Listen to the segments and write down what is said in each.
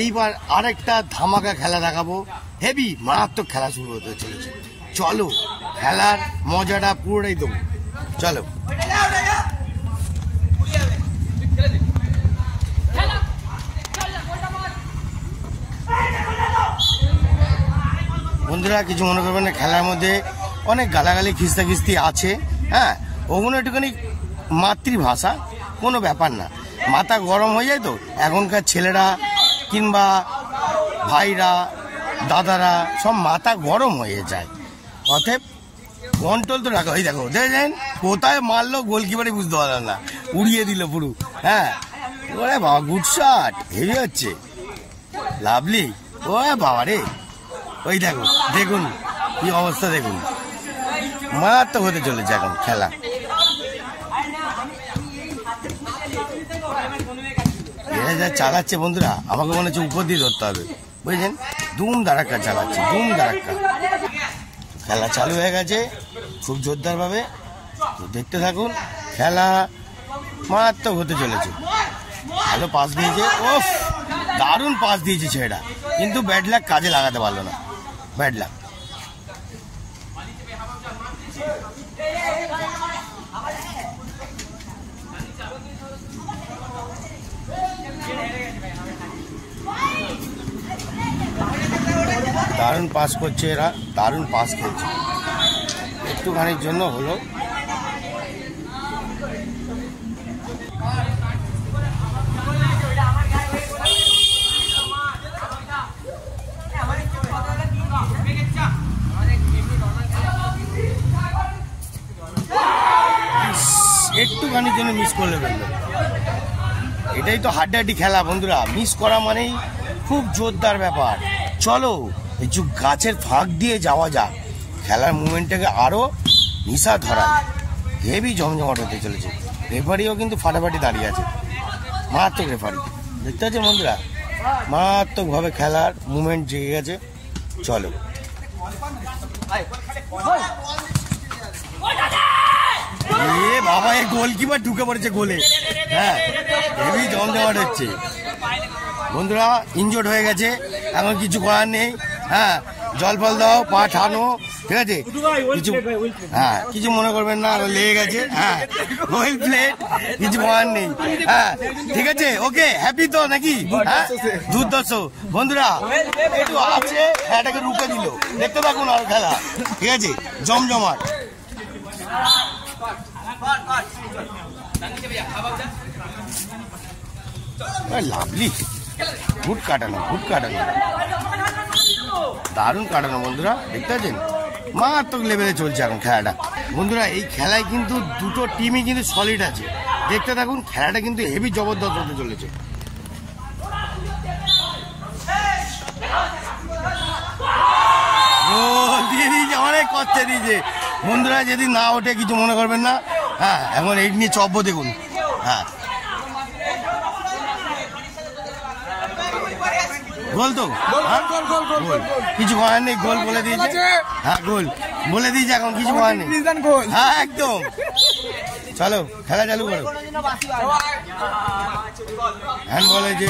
এইবার আরেকটা ধামাকা খেলা দেখাবো, হেভি মারাত্মক খেলা শুরু হতে চলেছে। চলো খেলার মজাটা পুরোটাই দেবো, চলো। বন্ধুরা কিছু মনে করবেন না, খেলার মধ্যে অনেক গালাগালি খিস্তি আছে, হ্যাঁ ওগুলো একটুখানি মাতৃভাষা, কোনো ব্যাপার না। মাথা গরম হয়ে যায় তো এখনকার ছেলেরা কিংবা ভাইরা দাদারা সব মাথা গরম হয়ে যায়, অতএব কন্ট্রোল তো রাখা। ওই দেখো দেখেন কোথায় মারলো গোলকিপারে বুঝতে পারলাম না, উড়িয়ে দিল পুরো। হ্যাঁ ওরে বাবা, গুড শট, হেভি হচ্ছে, লাভলি। ও বাবা রে, ওই দেখো দেখুন কি অবস্থা, দেখুন মারাত্মক হতে চলেছে এখন খেলা। এরা যা চালাচ্ছে বন্ধুরা, আমাকে মনে হচ্ছে উপর দিয়ে ধরতে হবে, বুঝলেন? দুম দাঁড়াক্কা চালাচ্ছে, দুম দাঁড়াক্কা। খেলা চালু হয়ে গেছে খুব জোরদারভাবে, দেখতে থাকুন। খেলা মারাত্মক হতে চলেছে। ভালো পাস দিয়েছে, ওফ দারুণ পাস দিয়েছে ছেলেটা, কিন্তু ব্যাড লাক কাজে লাগাতে পারলো না, ব্যাড লাক। দারুণ পাস করছে এরা, দারুণ পাস খেলছে, একটুখানির জন্য হলো। একটুখানির জন্য মিস করলে ফেললো। এটাই তো হাড্ডাহাড্ডি খেলা বন্ধুরা, মিস করা মানেই খুব জোরদার ব্যাপার। চলো একটু গাছের ফাঁক দিয়ে যাওয়া যাক, খেলার মুভমেন্টটাকে আরো নিশা ধরা, হেভি জমজমাট হতে চলেছে। রেফারিও কিন্তু ফাটাফাটি দাঁড়িয়ে আছে, মারাত্মক রেফারি, দেখতে পাচ্ছেন বন্ধুরা, মারাত্মকভাবে খেলার মুভমেন্ট জেগে গেছে। চলো এ বাবা, এ গোলকিপার ঢুকে পড়েছে গোলে। হ্যাঁ হেভি জমজমাট হচ্ছে বন্ধুরা, ইনজোর্ড হয়ে গেছে, এখন কিছু করার নেই। হ্যাঁ জল ফল দাও, পা ঠানো, ঠিক আছে কিছু, হ্যাঁ কিছু মনে করবেন না, লেগে গেছে। হ্যাঁ ওয়েল প্লেড, কিছু করার নেই। হ্যাঁ ঠিক আছে, ওকে হ্যাপি তো নাকি? হ্যাঁ দুর্দর্শ বন্ধুরা, একটু আছে খেলাটাকে রুখে দিল, দেখতে থাকুন আর খেলা, ঠিক আছে জমজমাট। লাভলি, গুড কাটানো, গুড কাটানো, দারুণ কাটানো বন্ধুরা, দেখতে পাচ্ছেন মারাত্মক লেভেলে চলছে এখন খেলাটা। বন্ধুরা এই খেলায় কিন্তু দুটো টিমই কিন্তু সলিড আছে, দেখতে থাকুন, খেলাটা কিন্তু হেভি জবরদস্ত হতে চলেছে। দিয়ে দিয়েছে, অনেক কষ্টে দিয়েছে বন্ধুরা, যদি না ওঠে কিছু মনে করবেন না। হ্যাঁ এখন এই নিয়ে চব্য দেখুন। হ্যাঁ গোল তো, কিছু করার নেই, গোল বলে দিয়েছে। হ্যাঁ গোল বলে দিয়েছে, এখন কিছু করার নেই। হ্যাঁ একদম, চলো খেলা চালু করো। হ্যান্ড বল হয়েছে,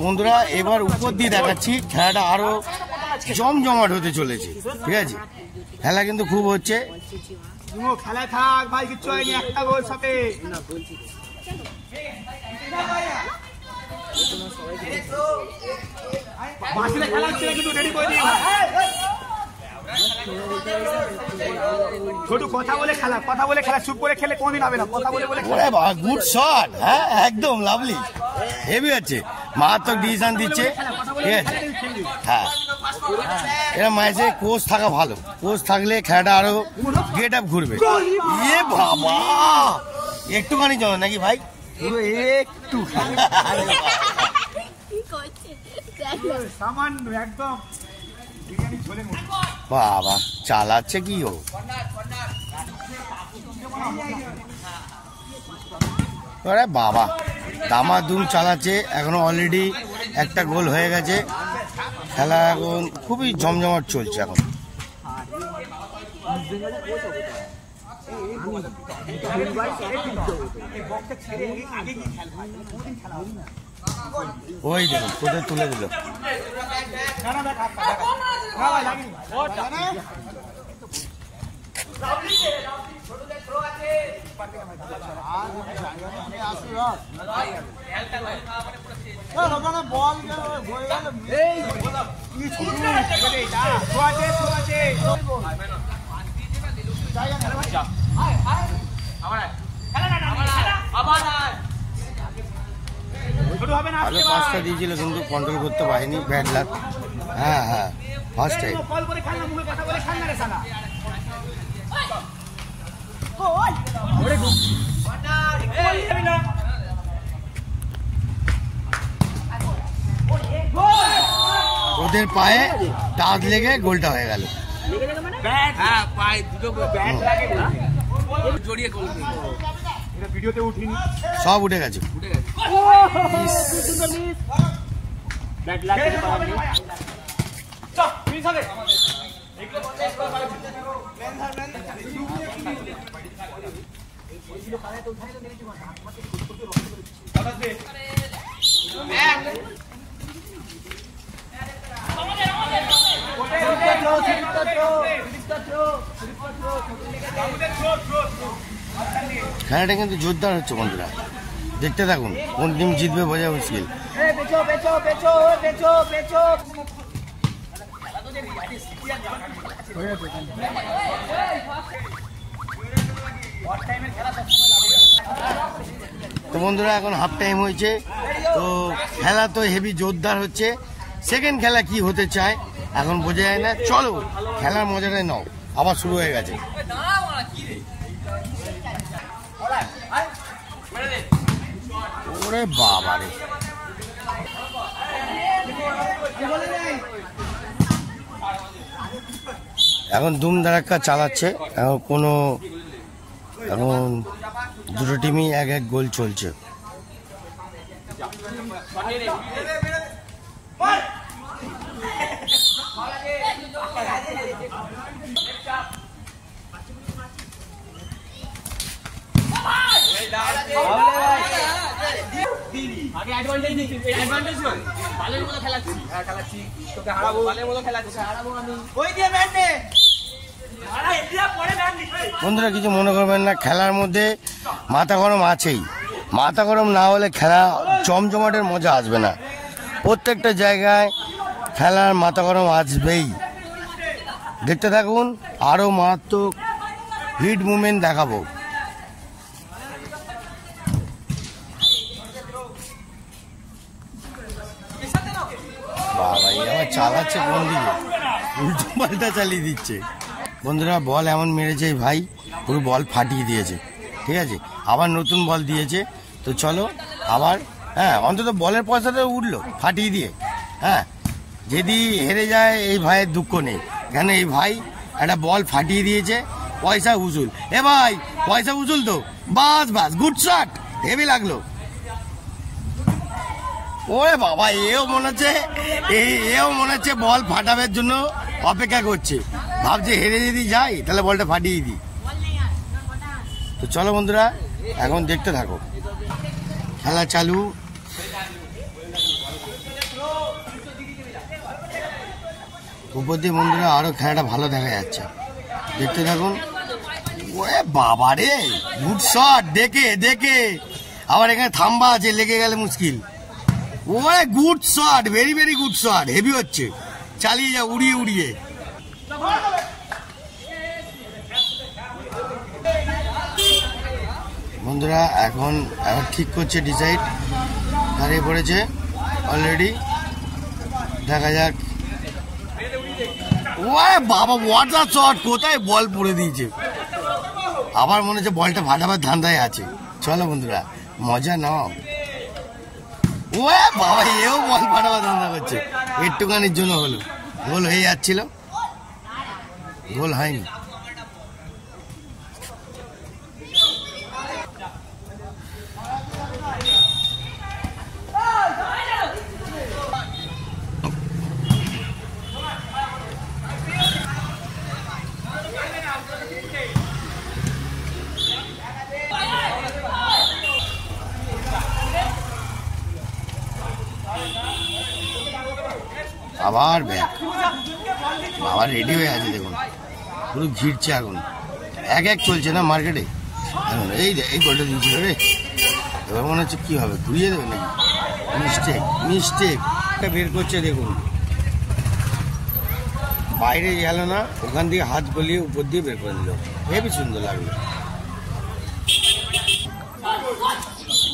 বন্ধুরা এবার উপর দিয়ে দেখাচ্ছি, খেলাটা আরো জমজমাট হতে চলেছে, ঠিক আছে খেলা কিন্তু খুব হচ্ছে। খেলায় থাক ভাই, কিচ্ছু হয়নি, একটা গোল সাথে। খেলা হচ্ছে কিন্তু রেডি করে দিই। ছোট কথা বলে খেলা, কথা বলে খেলা, চুপ করে খেলে কোনদিন হবে না, কথা বলে বলে। গুড শট, হ্যাঁ একদম লাভলি, হেভি আছে, মারাত্মক ডিসিশন দিচ্ছে, ঠিক আছে। হ্যাঁ এরা ম্যাচে কোচ থাকা ভালো, কোচ থাকলে খেলাটা আরো গেট আপ ঘুরবে। এ বাবা, একটুখানি জল নাকি ভাই, পুরো একটু সামান্য একদম বাবা চালাচ্ছে কি ও, আরে বাবা দামাদুম চালাচ্ছে, এখনো অলরেডি একটা গোল হয়ে গেছে। খেলা এখন খুবই জমজমাট চলছে এখন। ওই দেখুন কোথায় তুলে দিল। ভালো পাঁচটা দিয়েছিল কিন্তু কন্ট্রোল করতে পারেনি, ব্যাড লাক। হ্যাঁ হ্যাঁ ফার্স্ট টাইম। ওদের পায়ে টাচ লেগে গোলটা হয়ে গেল। সব উঠে গেছে। খেলাটা কিন্তু জোরদার হচ্ছে বন্ধুরা, দেখতে থাকুন। কোন টিম জিতবে বোঝা মুশকিল। তো বন্ধুরা এখন হাফ টাইম হয়েছে, তো খেলা তো হেভি জোরদার হচ্ছে। সেকেন্ড খেলা কি হতে চায় এখন বোঝা যায় না। চলো খেলার মজাটাই নাও। আবার শুরু হয়ে গেছে। ওরে বাবা রে, এখন দুম ধারাক্কা চালাচ্ছে। এখন দুটো টিমই এক এক গোল চলছে। বন্ধুরা কিছু মনে করবেন না, খেলার মধ্যে মাথা গরম আছেই। মাথা গরম না হলে খেলা জমজমাটের মজা আসবে না। প্রত্যেকটা জায়গায় খেলার মাথা গরম আসবেই। দেখতে থাকুন, আরো মারাত্মক হিট মুভমেন্ট দেখাবো। বাবা আবার চালাচ্ছে কোন দিকে, উল্টো পাল্টা চালিয়ে দিচ্ছে। বন্ধুরা বল এমন মেরেছে ভাই, পুরো বল ফাটিয়ে দিয়েছে। ঠিক আছে, আবার নতুন বল দিয়েছে। তো চলো আবার, হ্যাঁ অন্তত বলের পয়সাটা উঠলো ফাটিয়ে দিয়ে। হ্যাঁ যদি হেরে যায় এই ভাইয়ের দুঃখ নেই, কেন এই ভাই একটা বল ফাটিয়ে দিয়েছে। পয়সা উসুল। এ ভাই পয়সা উসুল তো, বাস বাস, গুড শট, হেভি লাগলো। ওরে বাবা, এও মনে হচ্ছে বল ফাটাবার জন্য অপেক্ষা করছে। ভাবছে হেরে যদি যাই তাহলে বলটা ফাটিয়ে দিই। তো চলো বন্ধুরা এখন দেখতে থাকো, খেলা চালু। উপর দিয়ে বন্ধুরা আরো খেলাটা ভালো দেখা যাচ্ছে, দেখতে থাকুন। ওরে বাবা রে, গুড শট। দেখে আবার এখানে থাম্বা আছে, লেগে গেলে মুশকিল। ওরে good shot, very very good shot, heavy হচ্ছে। চালিয়ে যাও উড়িয়ে। বন্ধুরা এখন ঠিক করছে, ডিসাইড দাঁড়িয়ে পড়েছে অলরেডি। দেখা যাক। ওরে বাবা, ওয়াটার শট, কোথায় বল পড়ে দিয়েছে। আবার মনে হচ্ছে বলটা ফাটাবার ধান্দায় আছে। চলো বন্ধুরা মজা নাও। ওরে বাবা, এও বল ফাটাবার ধান্দা করছে। একটুখানির জন্য হলো, গোল হয়ে যাচ্ছিল, গোল হয়নি। আবার ব্যাক, আবার রেডি হয়ে আছে দেখুন, পুরো ঘিরছে এখন, এক এক চলছে না মার্কেটে। এই গোলটা দিয়েছিল রে, এবার মনে হচ্ছে কি হবে, ঘুরিয়ে দেবে নাকি? মিস্টেক বের করছে দেখুন, বাইরে গেল না, ওখান থেকে হাত গলিয়ে উপর দিয়ে বের করে দিল, হেবি সুন্দর লাগলো।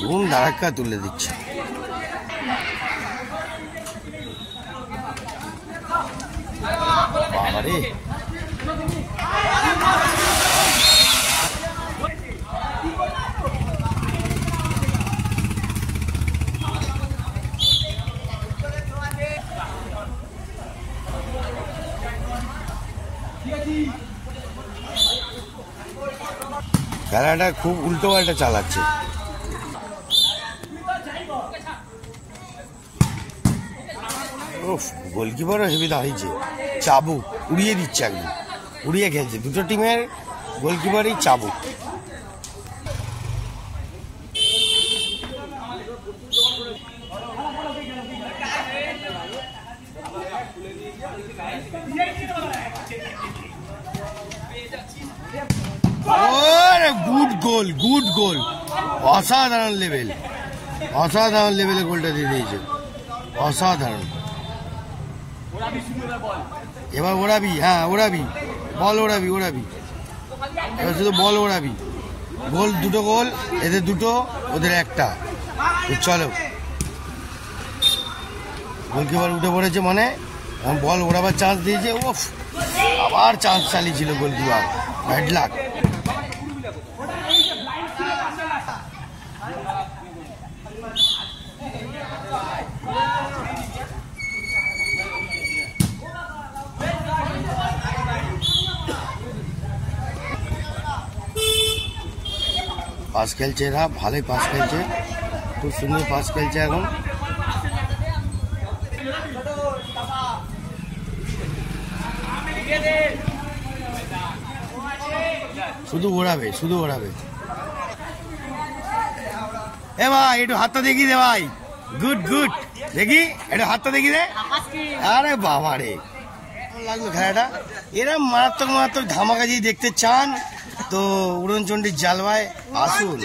ধুম ধারাক্কা তুলে দিচ্ছে। বাবারে, খেলাটা খুব উল্টো পাল্টা চালাচ্ছে। গোলকিপারও হেভি দাঁড়িয়েছে, চাবুক উড়িয়ে দিচ্ছে, একদম উড়িয়ে খেলছে, দুটো টিমের গোলকিপারই চাবুক। গুড গোল, অসাধারণ লেভেলে গোলটা দিয়ে দিয়েছে, অসাধারণ। এবার ওড়াবি, হ্যাঁ ওড়াবি, বল ওড়াবি, এবার শুধু বল ওড়াবি। গোল, দুটো গোল, এদের দুটো, ওদের একটা। চলো, গোলকিপার উঠে পড়েছে, মানে বল ওড়াবার চান্স দিয়েছে। ওফ, আবার চান্স চালিয়েছিল গোলকিপার, ব্যাড লাক। পাস খেলছে এরা, ভালোই পাস খেলছে, খুব সুন্দর পাস খেলছে এখন। শুধু ওড়াবে। এ ভাই একটু হাতটা দেখি দে ভাই, গুড দেখি, একটু হাতটা দেখি দে। আরে বাবা রে, লাগলো খেলাটা। এরা মারাত্মক ধামাকা যদি দেখতে চান তো উড়নচণ্ডীর জালওয়ায় আসুন।